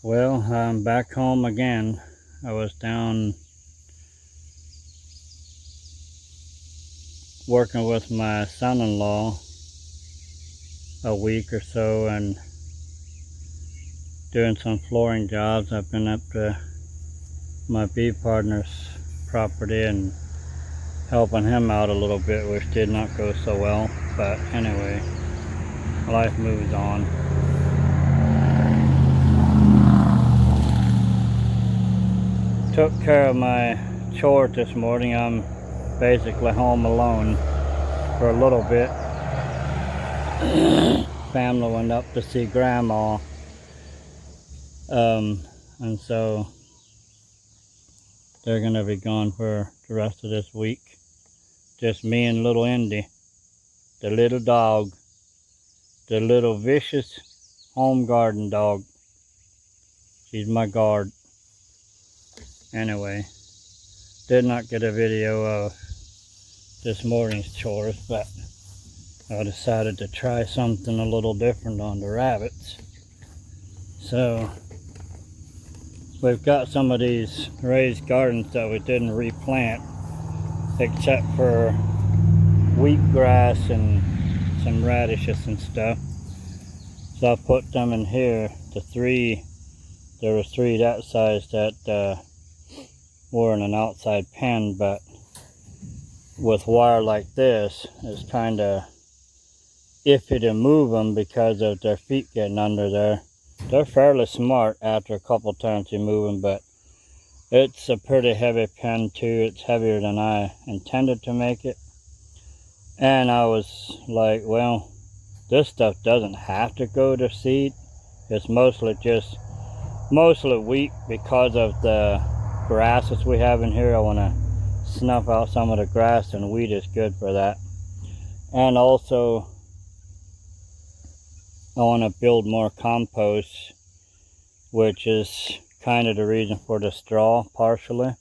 Well, I'm back home again. I was down working with my son-in-law a week or so and doing some flooring jobs. I've been up to my bee partner's property and helping him out a little bit, which did not go so well. But anyway, life moves on. Took care of my chores this morning. I'm basically home alone for a little bit. Family went up to see grandma, and so they're gonna be gone for the rest of this week. Just me and little Indy, the little dog, the little vicious home garden dog. She's my guard. Anyway, did not get a video of this morning's chores, but I decided to try something a little different on the rabbits. So we've got some of these raised gardens that we didn't replant, except for wheatgrass and some radishes and stuff. So I put them in here. There were three that size that were in an outside pen, but with wire like this, it's kind of iffy to move them because of their feet getting under there. They're fairly smart after a couple times you move them, but it's a pretty heavy pen too. It's heavier than I intended to make it. And I was like, well, this stuff doesn't have to go to seed. It's mostly wheat because of the grasses we have in here. I want to snuff out some of the grass, and wheat is good for that. And also I want to build more compost, which is kind of the reason for the straw partially,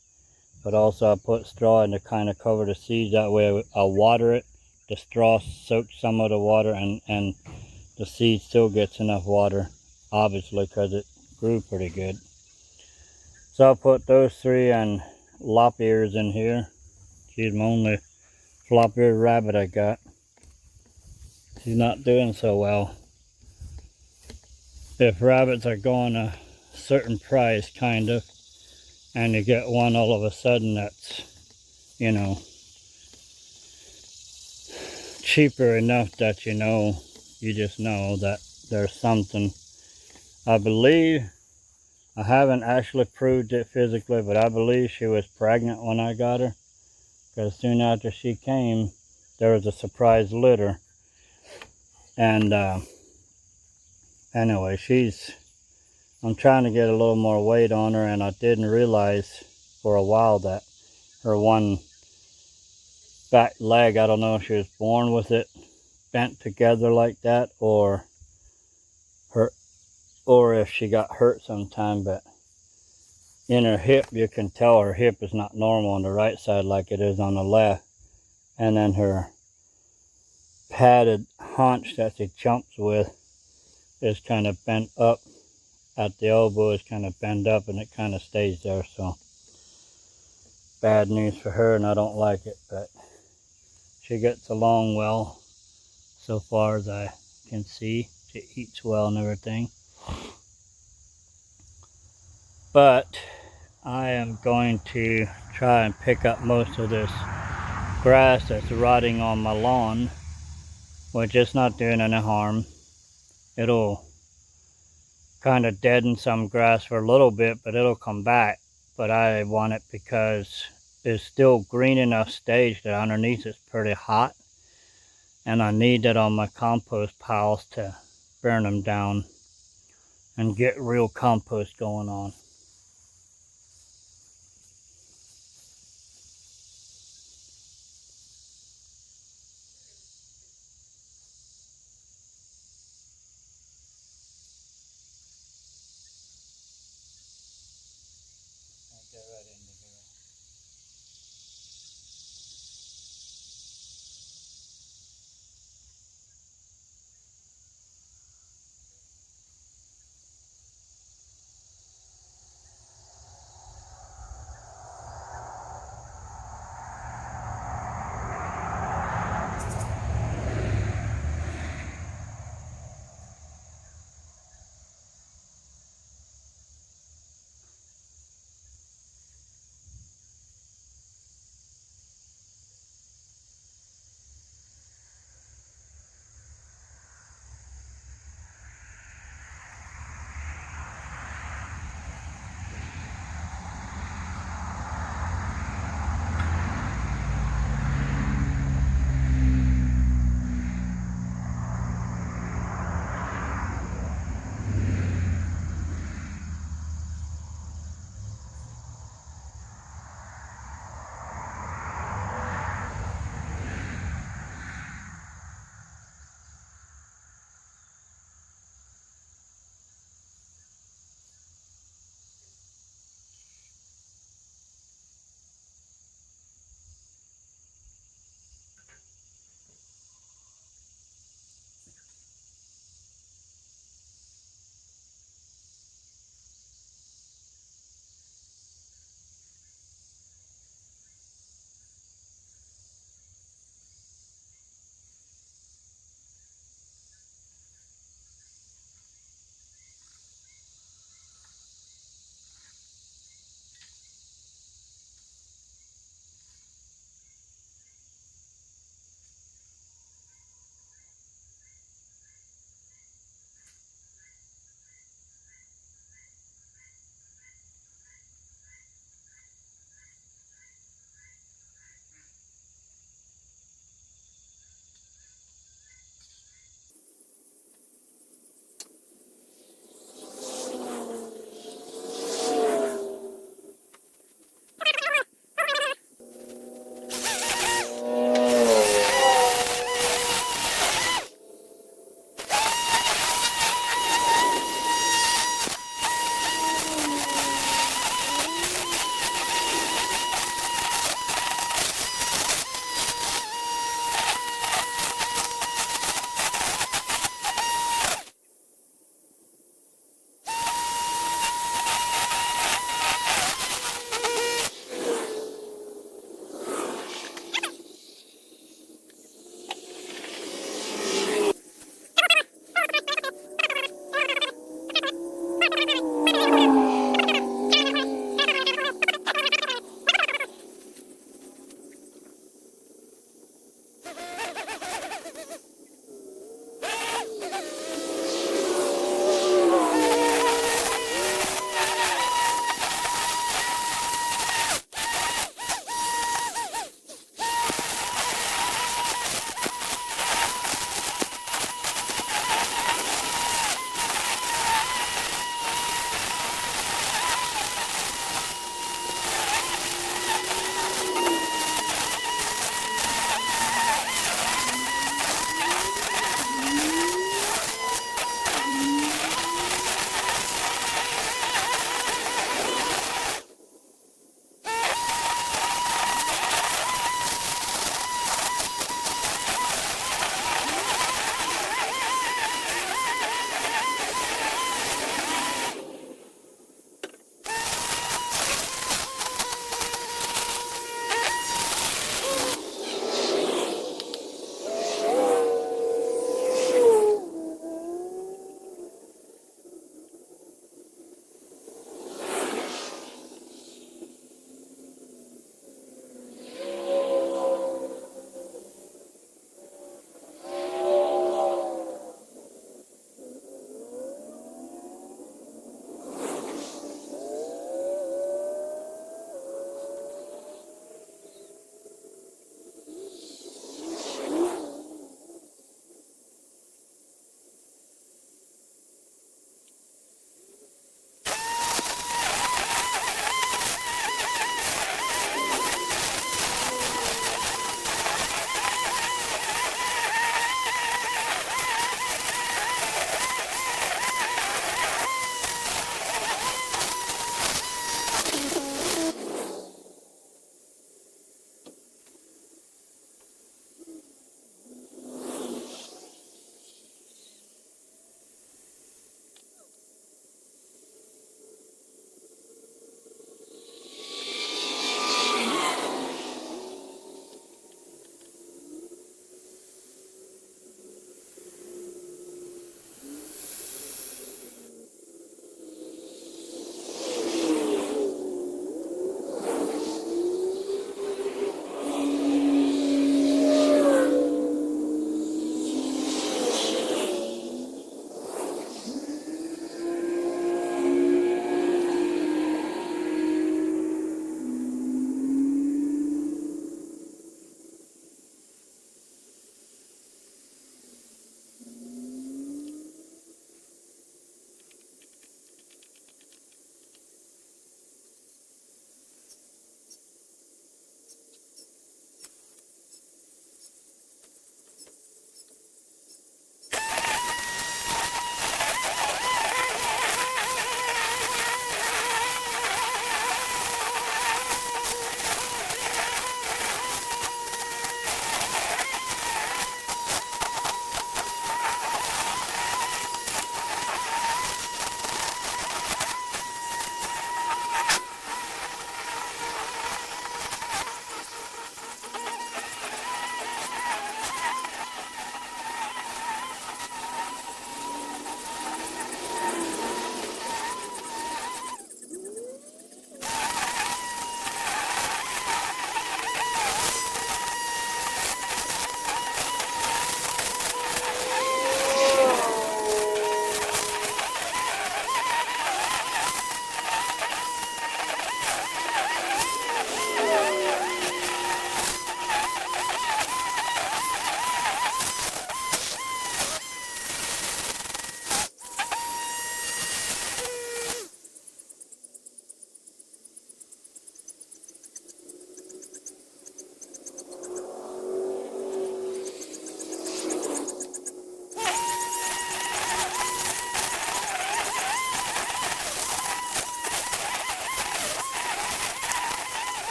but also I put straw in to kind of cover the seeds. That way I'll water it, the straw soaks some of the water, and the seed still gets enough water, obviously, because it grew pretty good. So I'll put those three and lop ears in here. She's my only flop-eared rabbit I got. She's not doing so well. If rabbits are going a certain price, kind of, and you get one all of a sudden that's, you know, cheaper enough that you just know that there's something. I believe, I haven't actually proved it physically, but I believe she was pregnant when I got her, because soon after she came, there was a surprise litter. And anyway, I'm trying to get a little more weight on her, and I didn't realize for a while that her one back leg, I don't know if she was born with it bent together like that, or if she got hurt sometime, but in her hip, you can tell her hip is not normal on the right side like it is on the left. And then her padded haunch that she jumps with is kind of bent up at the elbow, is kind of bent up, and it kind of stays there. So bad news for her, and I don't like it, but she gets along well so far as I can see. She eats well and everything. But I am going to try and pick up most of this grass that's rotting on my lawn, which is not doing any harm. It'll kind of deaden some grass for a little bit, but it'll come back. But I want it because it's still green enough stage that underneath it's pretty hot, and I need that on my compost piles to burn them down and get real compost going on. Get right into here.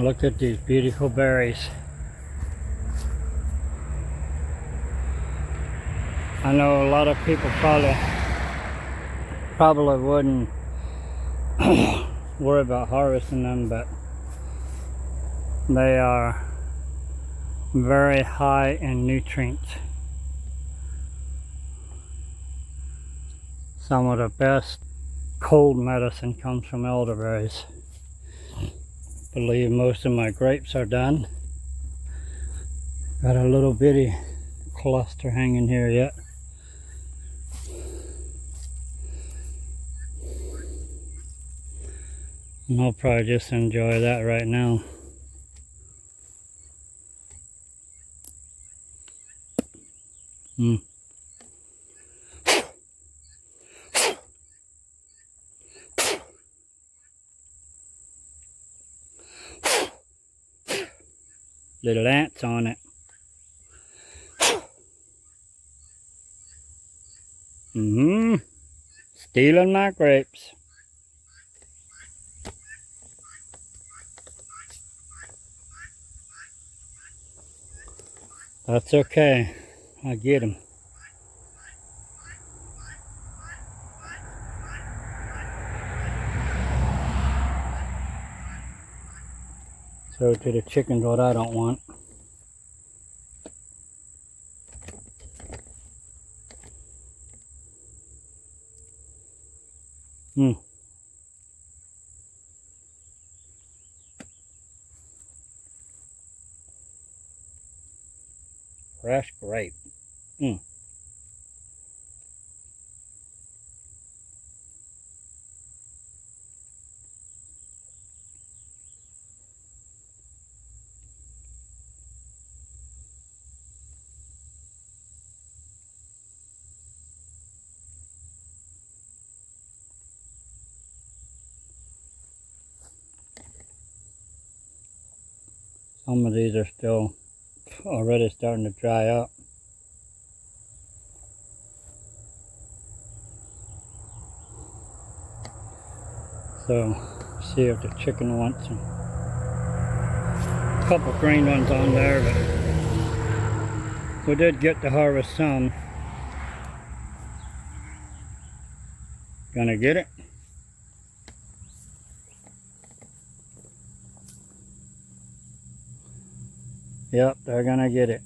Look at these beautiful berries. I know a lot of people probably wouldn't worry about harvesting them, but they are very high in nutrients. Some of the best cold medicine comes from elderberries. I believe most of my grapes are done. Got a little bitty cluster hanging here yet. And I'll probably just enjoy that right now. Little ants on it. Stealing my grapes. That's okay. I get them. So to the chickens what I don't want. Fresh grape. Some of these are still already starting to dry up. So, see if the chicken wants some. A couple green ones on there, but we did get to harvest some. Gonna get it? Yep, they're gonna get it.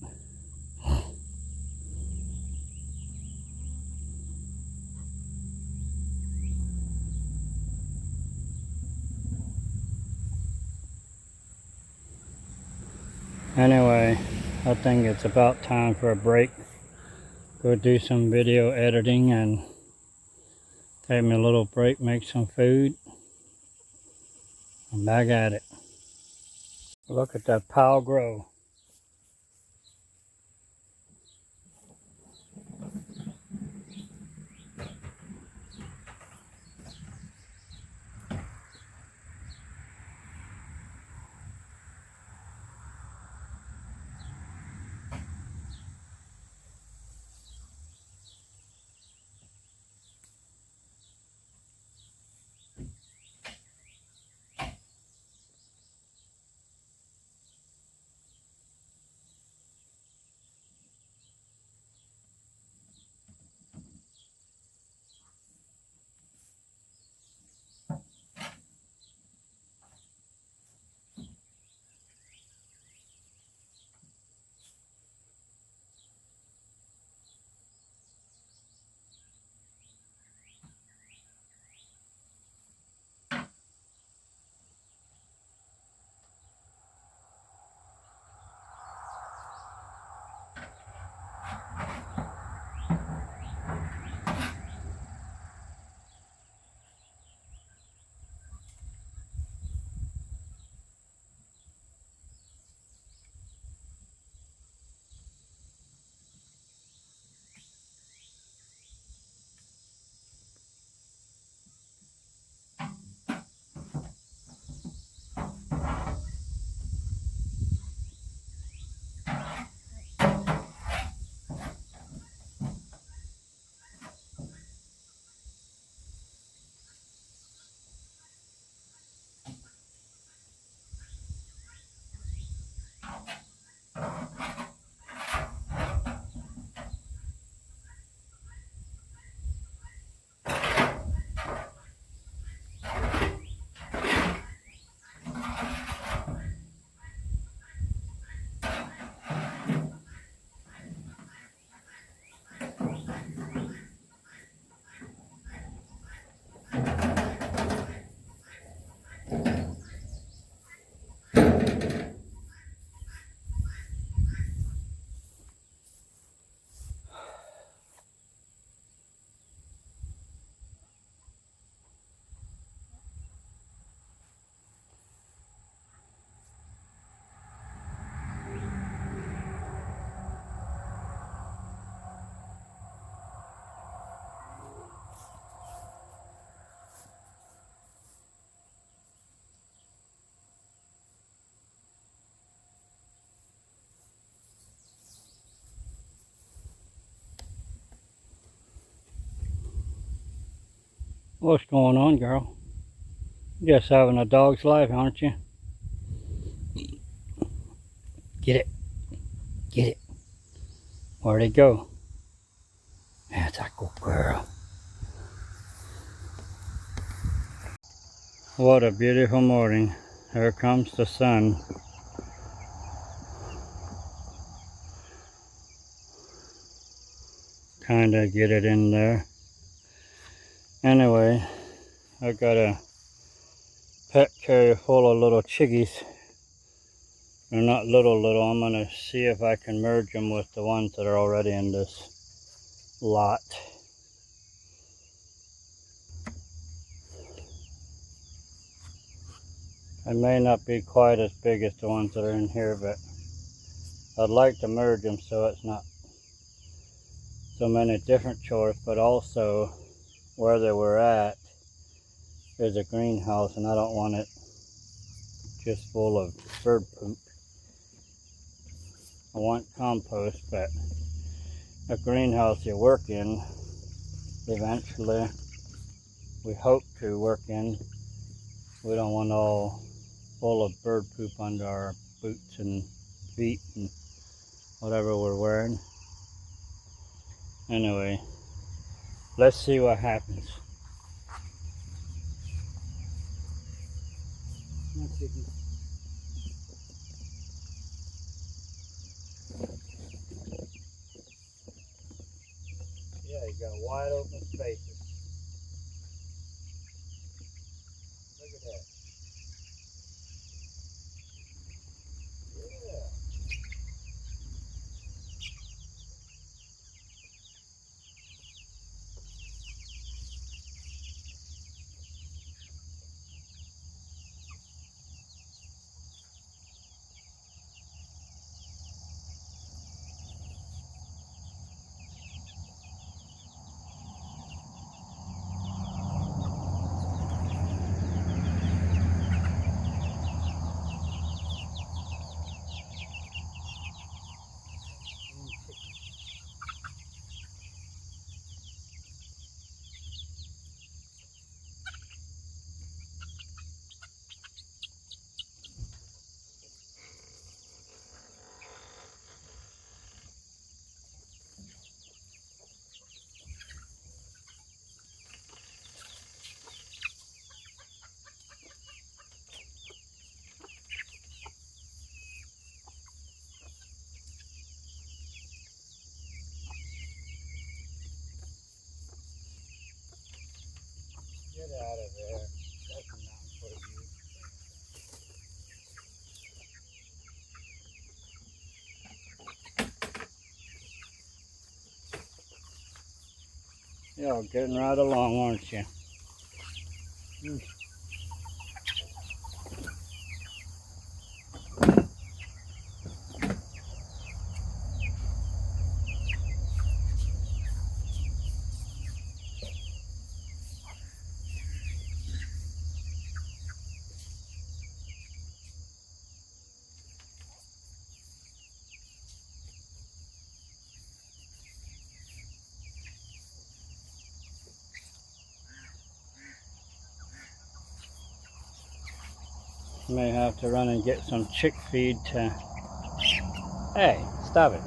Anyway, I think it's about time for a break. Go do some video editing and take me a little break, make some food. I'm back at it. Look at that pile grow. What's going on, girl? Just having a dog's life, aren't you? Get it. Get it. Where'd it go? That's a good girl. What a beautiful morning. Here comes the sun. Kinda get it in there. Anyway, I got a pet carrier full of little chickies. They're not little. I'm gonna see if I can merge them with the ones that are already in this lot. They may not be quite as big as the ones that are in here, but I'd like to merge them so it's not so many different chores, but also where they were at is a greenhouse and I don't want it just full of bird poop. I want compost, but a greenhouse you work in, eventually we hope to work in. We don't want all full of bird poop under our boots and feet and whatever we're wearing. Anyway, let's see what happens. Yeah, you got wide open spaces. Look at that. Yeah. Get out of there. That's not for you. Y'all getting right along, aren't you? May have to run and get some chick feed to... Hey, stop it.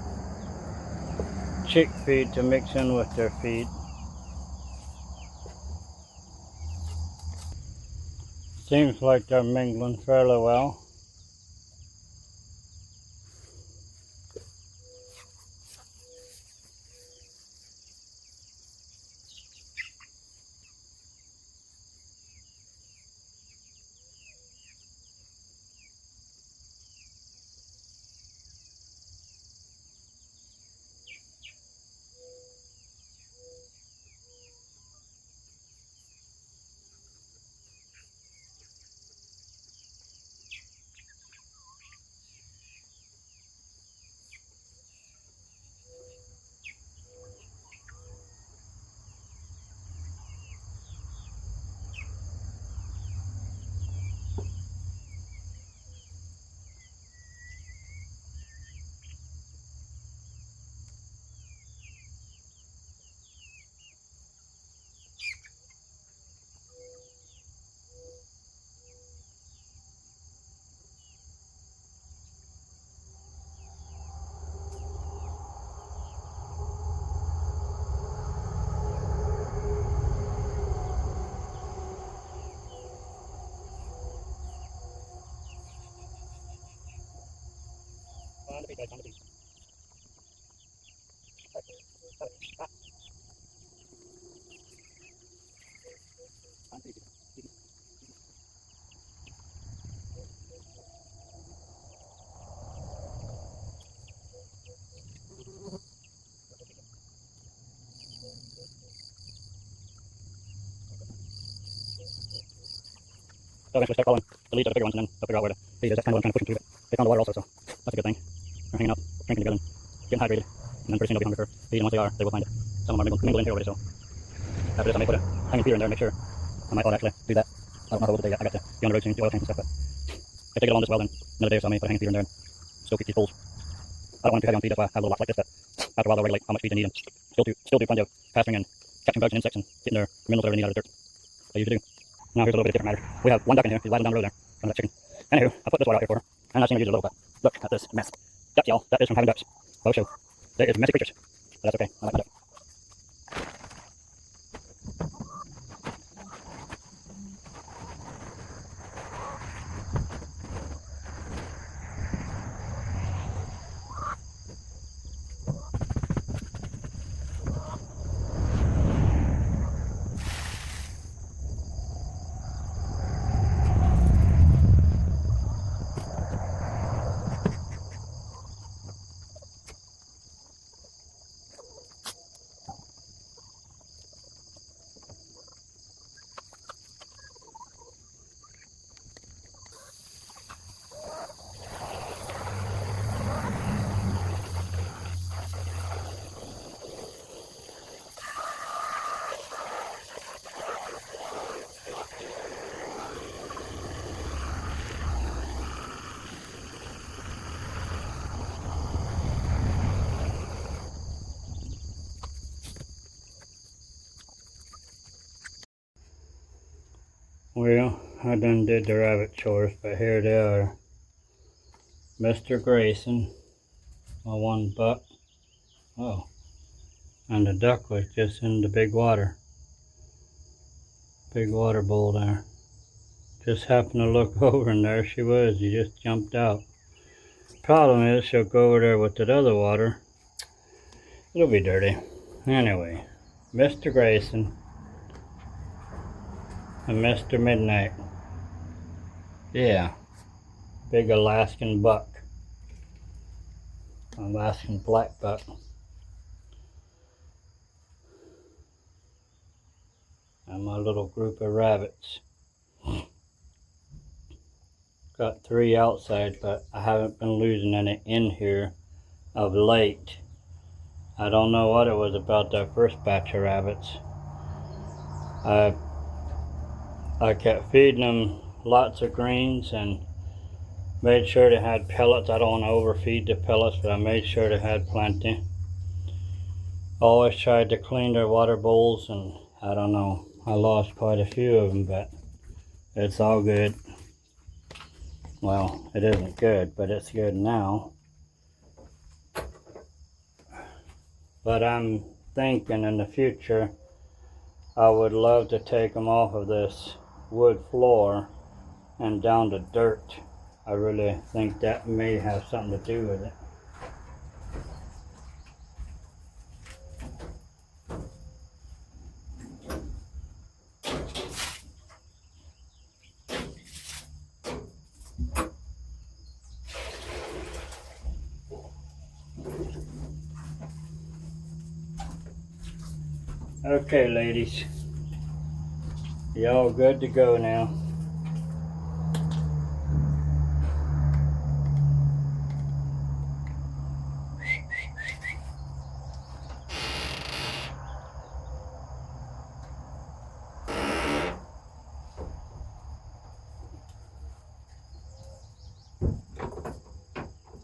Chick feed to mix in with their feed. Seems like they're mingling fairly well. So eventually start following the leads of the bigger ones, and then they'll figure out where to feed is. That's kind of what I'm trying to push them to. But they found the water also, so that's a good thing. They're hanging out, drinking together, and getting hydrated. And then pretty soon they'll be hungry for feed, and once they are, they will find it. Some of them are mingling here already, so after this I may put a hanging feeder in there and make sure. I might actually do that. I don't know how old they get. I got to be on the road soon, do oil tanks and stuff, but if they get along this well, then another day or so I may put a hanging feeder in there and still keep these bulls. I don't want them too heavy on feed, that's why I have little lots like this, but after a while they'll regulate how much feed they need, and still do plenty of pasturing and catching bugs and insects and getting their minerals that they need out of the dirt. They usually do. Now here's a little bit of different matter. We have one duck in here. He's waddling down the road there from that chicken. Anywho, I put this water out here for her, and I seem to use it a little bit. Look at this mess. Ducks, y'all. That is from having ducks. Oh, show. They is messy creatures. But that's okay. I like my duck. Well, I done did the rabbit chores, but here they are. Mr. Grayson, my one buck. Oh, and the duck was just in the big water bowl there. Just happened to look over and there she was. He just jumped out. Problem is she'll go over there with that other water. It'll be dirty. Anyway, Mr. Grayson and Mr. Midnight. Yeah, big Alaskan buck. Alaskan black buck. And my little group of rabbits. Got 3 outside, but I haven't been losing any in here of late. I don't know what it was about that first batch of rabbits. I kept feeding them lots of greens and made sure they had pellets. I don't want to overfeed the pellets, but I made sure they had plenty. Always tried to clean their water bowls, and I don't know, I lost quite a few of them, but it's all good. Well, it isn't good, but it's good now. But I'm thinking in the future I would love to take them off of this wood floor and down to dirt. I really think that may have something to do with it. Okay, ladies, y'all good to go now.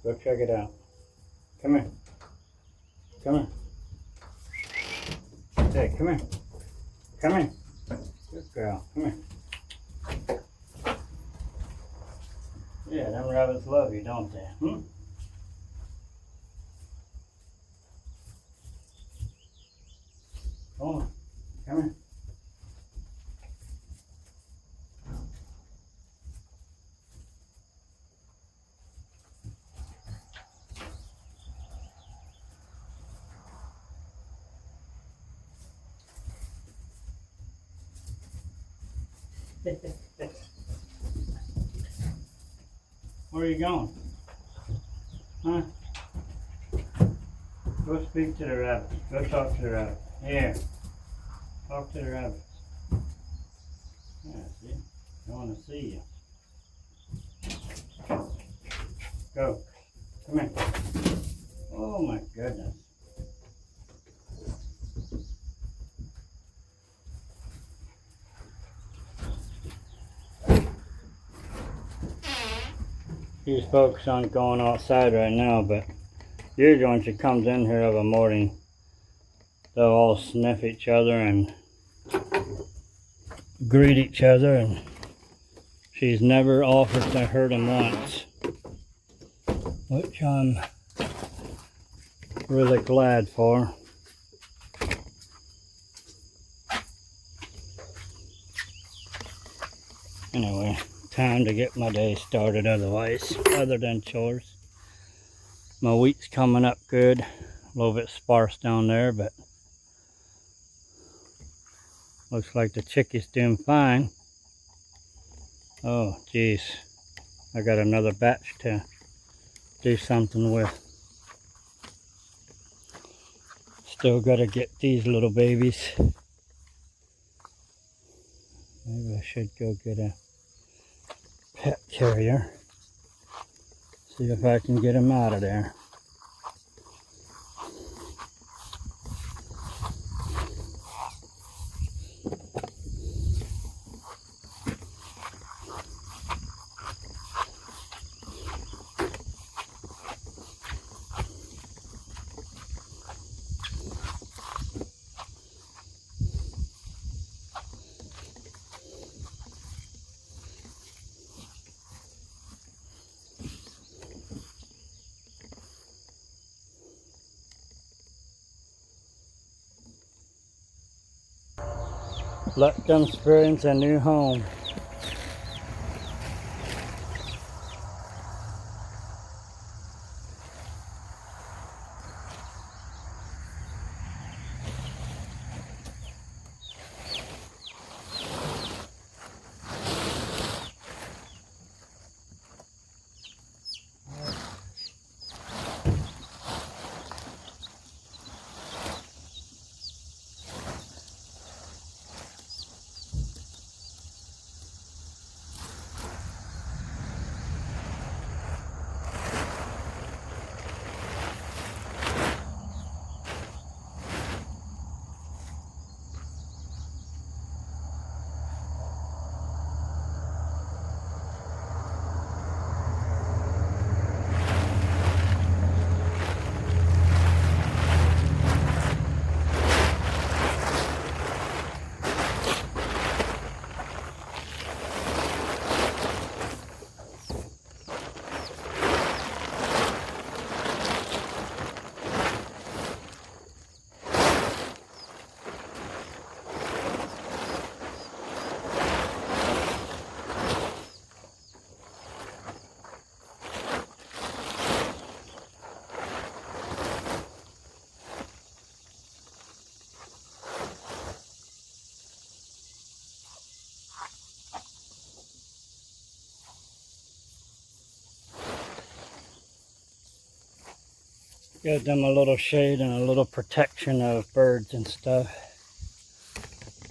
Go check it out. Come here. Come here. Hey, come here. Come here. Good girl. Come here. Yeah, them rabbits love you, don't they? Hmm? Come on. Come here. Where are you going? Huh? Go speak to the rabbit. Go talk to the rabbit. Here. Talk to the rabbit. Yeah, see? I want to see you. Go. Come here. Oh my goodness. These folks aren't going outside right now, but usually when she comes in here of a morning, they'll all sniff each other and greet each other, and she's never offered to hurt them once, which I'm really glad for. Anyway, time to get my day started other than chores. My wheat's coming up good. A little bit sparse down there, but looks like the chickie's doing fine. Oh, geez. I got another batch to do something with. Still got to get these little babies. Maybe I should go get a pet carrier. See if I can get them out of there. Let them experience a new home. Give them a little shade and a little protection of birds and stuff.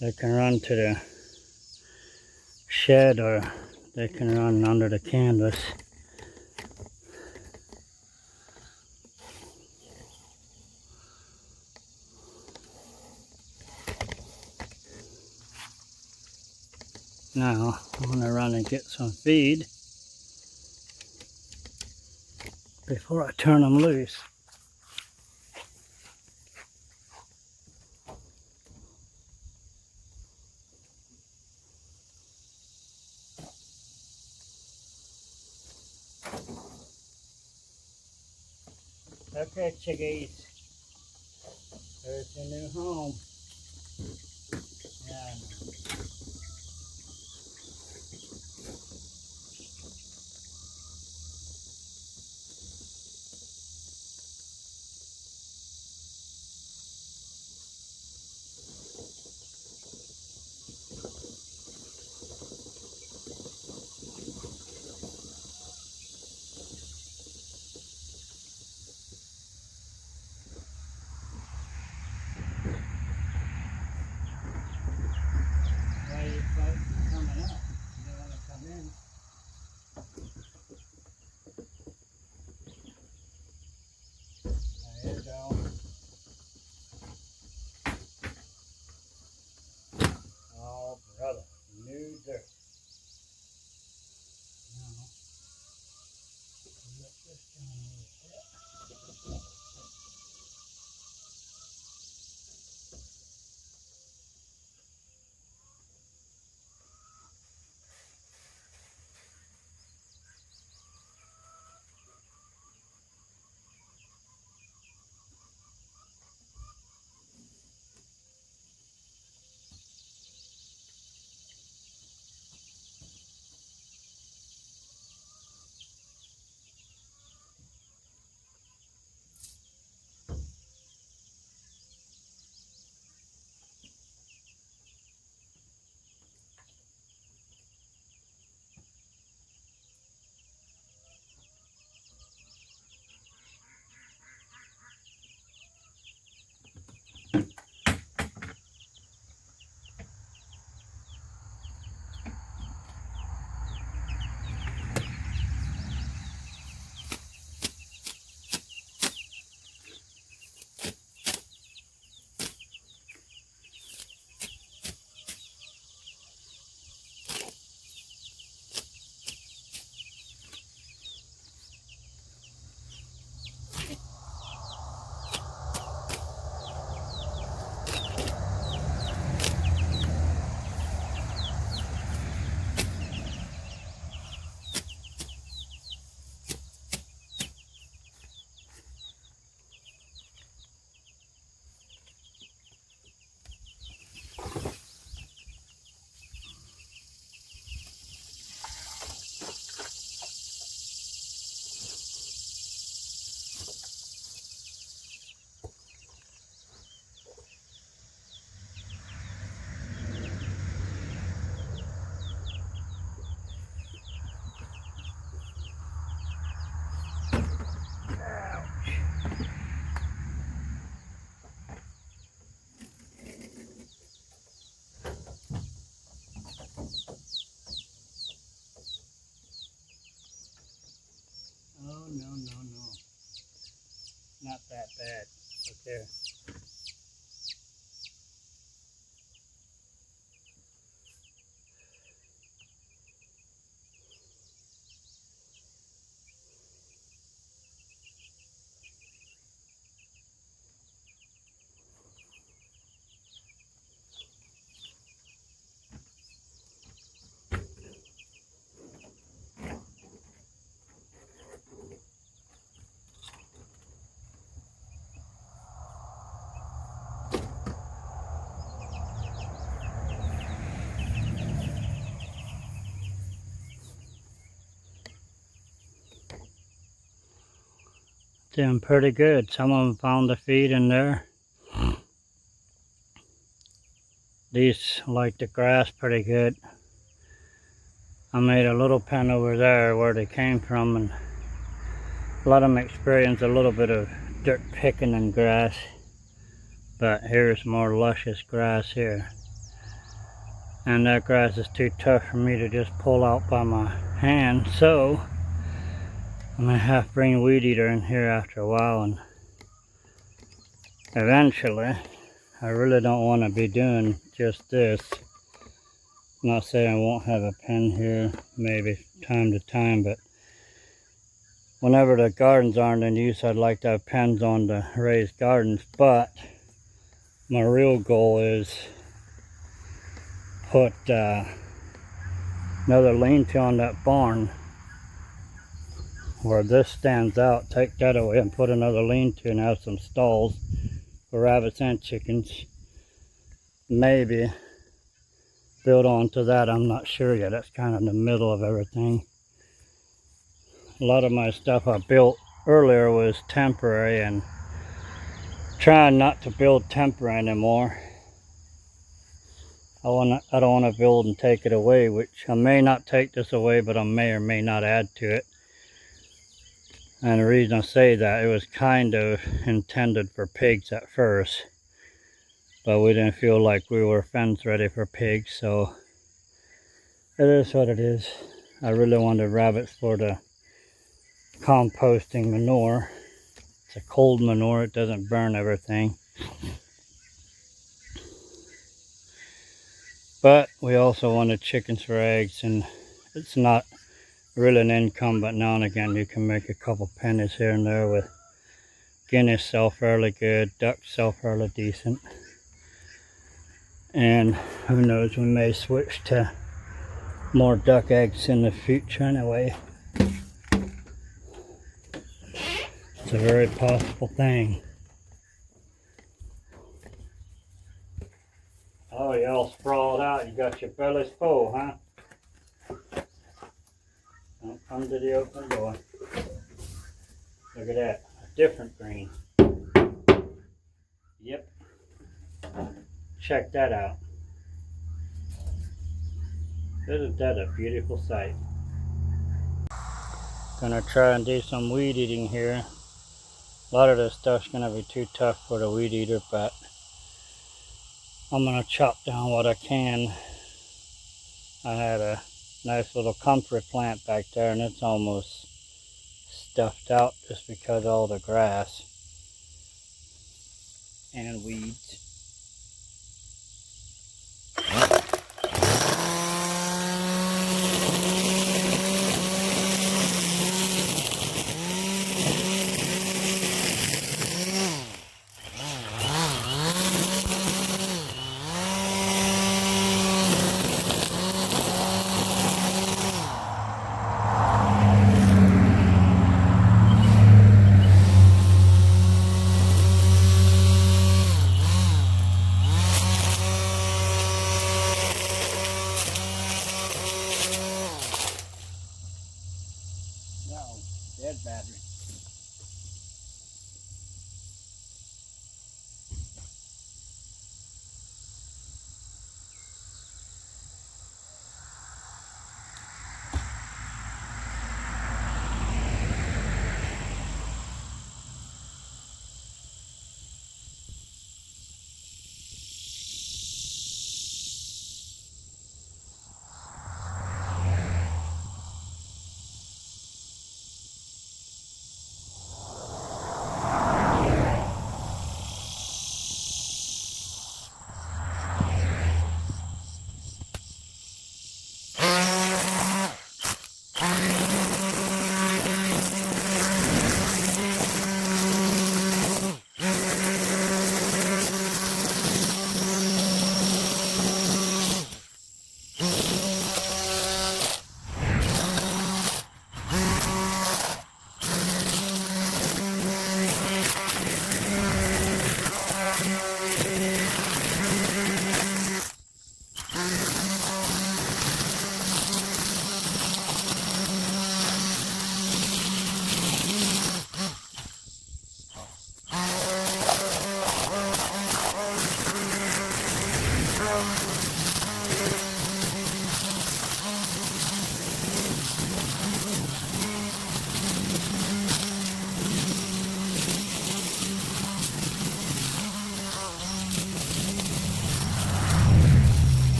They can run to the shed or they can run under the canvas. Now I'm going to run and get some feed before I turn them loose. Okay, chickies, there's your new home. Yeah. coming up. You want to come in. There you go. Oh, brother. New dirt. Now, let this down a little bit. Oh, no, no, no. Not that bad. Look there. Doing pretty good. Some of them found the feed in there. These like the grass pretty good. I made a little pen over there where they came from, and let them experience a little bit of dirt picking and grass. But here's more luscious grass here. And that grass is too tough for me to just pull out by my hand, so I'm gonna have to bring a weed eater in here after a while, and eventually, I really don't want to be doing just this. I'm not saying I won't have a pen here, maybe time to time, but whenever the gardens aren't in use, I'd like to have pens on the raised gardens. But my real goal is put another lean-to on that barn where this stands out. Take that away and put another lean-to and have some stalls for rabbits and chickens. Maybe build onto that. I'm not sure yet. That's kind of in the middle of everything. A lot of my stuff I built earlier was temporary, and trying not to build temporary anymore. I don't want to build and take it away, which I may not take this away, but I may or may not add to it. And the reason I say that, it was kind of intended for pigs at first, but we didn't feel like we were fence ready for pigs, so It is what it is. I really wanted rabbits for the composting manure. It's a cold manure, it doesn't burn everything. But we also wanted chickens for eggs, and it's not really an income, but now and again you can make a couple pennies here and there with guineas. Sell fairly good, ducks sell fairly decent. And who knows, we may switch to more duck eggs in the future anyway. It's a very possible thing. Oh, you all sprawled out. You got your bellies full, huh? Don't come to the open door. Look at that. A different green. Yep. Check that out. Isn't that a beautiful sight? Gonna try and do some weed eating here. A lot of this stuff's gonna be too tough for the weed eater, but I'm gonna chop down what I can. I had a nice little comfrey plant back there, and it's almost stuffed out just because of all the grass and weeds.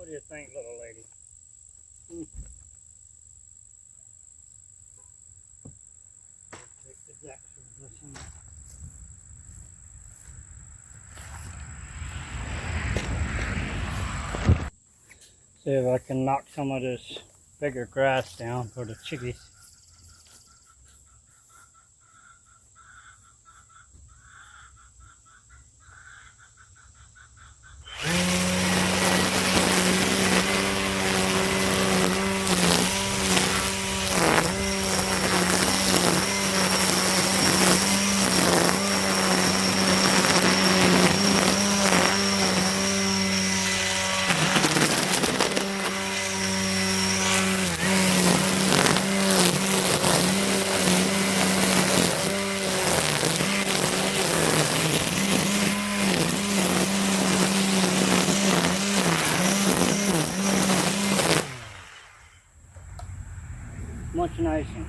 What do you think, little lady? Take the jacks with this one. See if I can knock some of this bigger grass down for the chickies. Much nicer.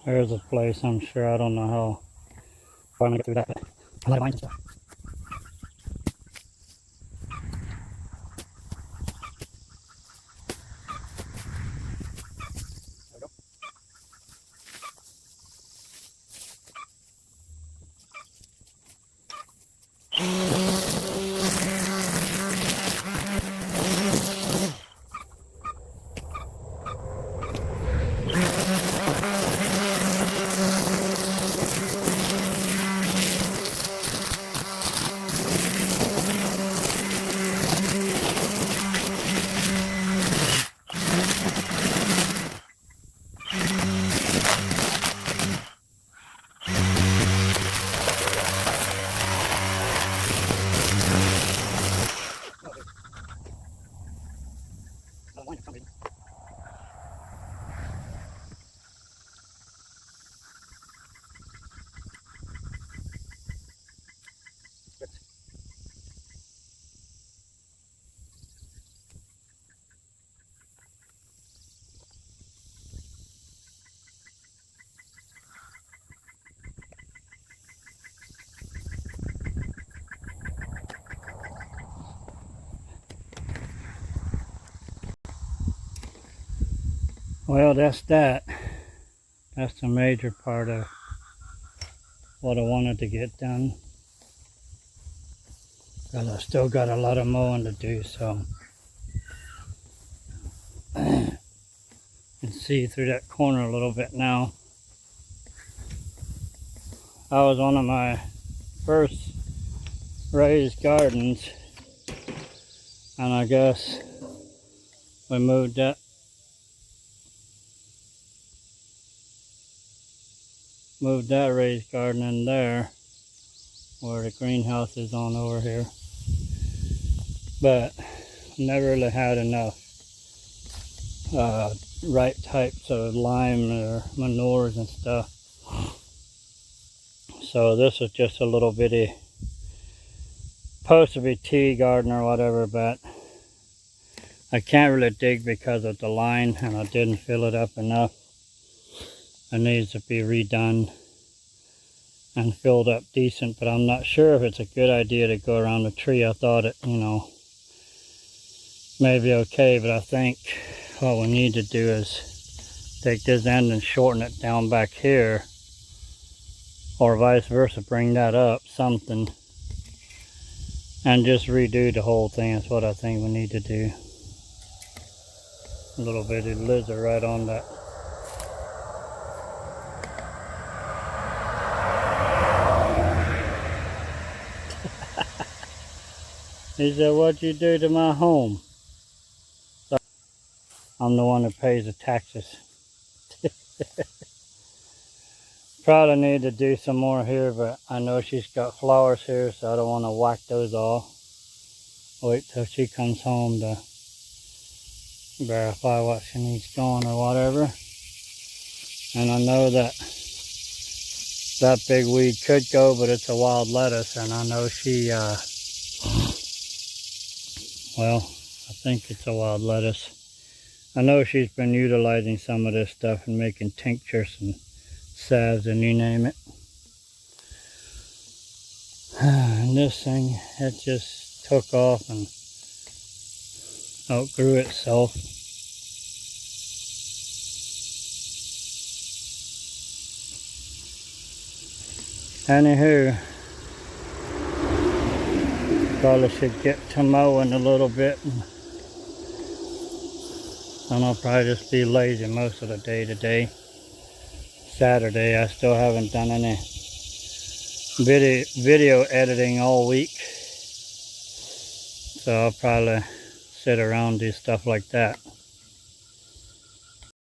There's a place, I'm sure. I don't know how far I'm gonna get through that, but a lot of vines and stuff. Well, that's that. That's the major part of what I wanted to get done. Because I still got a lot of mowing to do, so you can see through that corner a little bit now. I was one of my first raised gardens, and I guess we moved that raised garden in there where the greenhouse is on over here, but never really had enough right types of lime or manures and stuff. So this is just a little bitty, supposed to be tea garden or whatever, but I can't really dig because of the line, and I didn't fill it up enough. It needs to be redone and filled up decent, but I'm not sure if it's a good idea to go around the tree. I thought it, maybe okay, but I think what we need to do is take this end and shorten it down back here, or vice versa, bring that up, something, and just redo the whole thing. That's what I think we need to do. A little bitty lizard right on that. He said, "What'd you do to my home?" So I'm the one that pays the taxes. Probably need to do some more here, but I know she's got flowers here, so I don't want to whack those off. Wait till she comes home to verify what she needs going or whatever. And I know that big weed could go, but it's a wild lettuce, and I know she, well, I think it's a wild lettuce. I know she's been utilizing some of this stuff and making tinctures and salves and you name it. And this thing, it just took off and outgrew itself. Anywho, probably should get to mowing a little bit, and I'll probably just be lazy most of the day today. Saturday, I still haven't done any video editing all week, so I'll probably sit around and do stuff like that.